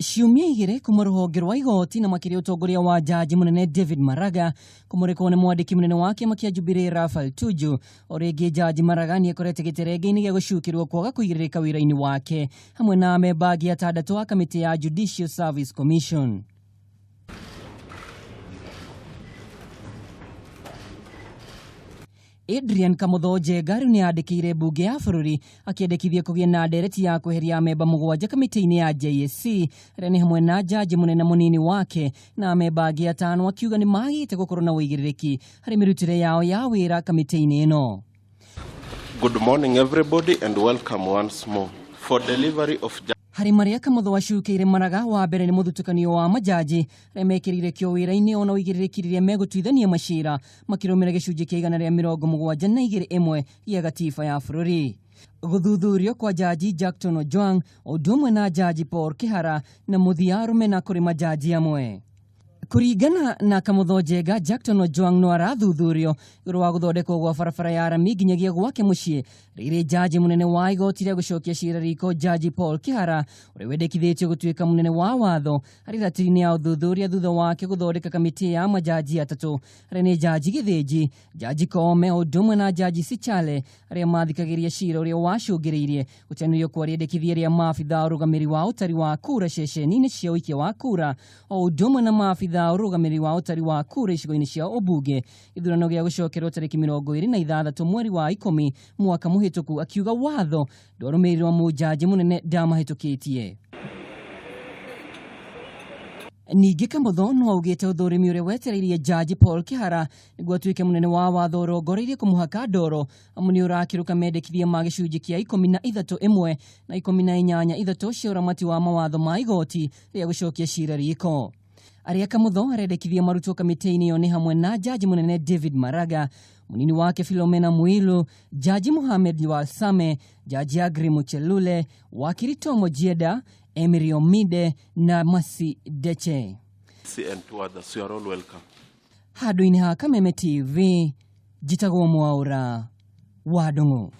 Ciumia igiri kuma ruhonge rwa igoti na makiri utongoria wa jaji munene David Maraga kumurikwo ni mwandiki munene wa kiama kia Jubilee Raphael Tuju oringi jaji Maraga ni akorete giterenge-ini gia gucukirwo kwaga kuigirika wira-ini wake hamwe na amemba angi atandatu a kamiti ya Judicial Service Commission. Adrian Kamothoje Garu ni andikire bunge ya bururi akiendekithia kugia na ndereti ya kweheria amemba mugwanja kamiti-ini ya JSC aria ni hamwe na jaji munene munini wake na amemba angi atano akiuga ni magite gukorwo na uigiririki hari mirutire yao ya wira kamiti-ini ino. Good morning everybody and welcome once more for delivery of hari maria Kamotho acukeire Maraga wa mbere ni muthutukanio wa majaji remekirire kio wira-ini ona uigiririkiririe megutuithania macira makirumira gicunji kia 171 ya gatiba ya bururi. Guthuthurio kwa jaji Jackton Ojwang odumwe na jaji Paul Kihara na muthia rumena kuri majaji amwe. Kuringana na Kamothoje Jackton Ojwang no arathuthurio iguru wa guthondekwo gwa barabara ya Arami nginyagia gwake mucii riri jaji munene wa igoti ria gucokia cira riko jaji Paul Kihara uri wendekithitio gutuika munene wa watho ari ratiri-ini ya uthuthuria thutha wake guthondeka kamiti ya majaji atatu aria ni jaji Githinji, jaji Koome odumwe na jaji Sichale aria mathikagiria cira uria wacungiriirie gutenurio kwa riendekithia ria maabitha urugamiri wa utari wa kura ceceni-ini cia uikia wa kura odumwe na maabitha urugamiri wa utari wa kura icigo-ini cia ubunge ithurano gia gucokerwo tariki 26 mweri wa 10 mwaka muhituku akiuga watho ndwarumirirwo mujaji munene ndamahitukitie. Ningi Kamotho no augite uthurimi uria wetereirie jaji Paul Kihara niguo atuike munene wa watho urongoreirie kumuhaka ndoro amuni urakiruka mendekithia ma gicunji kia 13(1) na 18(3) cia uramati wa mawatho ma igoti ria gucokia cira riko. Aria Kamotho arendekithia marutwo kamiti-ini iyo ni hamwe na jaji munene David Maraga, munini wake Philomena Mwilu, jaji Mohamed Walsame, jaji Agri Muchelule, wakili Tom Ojieda, Emery Omide na Masi Deche. and to others, you are all welcome. Hadu-ini ha Kameme TV, jitagwo Mwaura, Wadongo.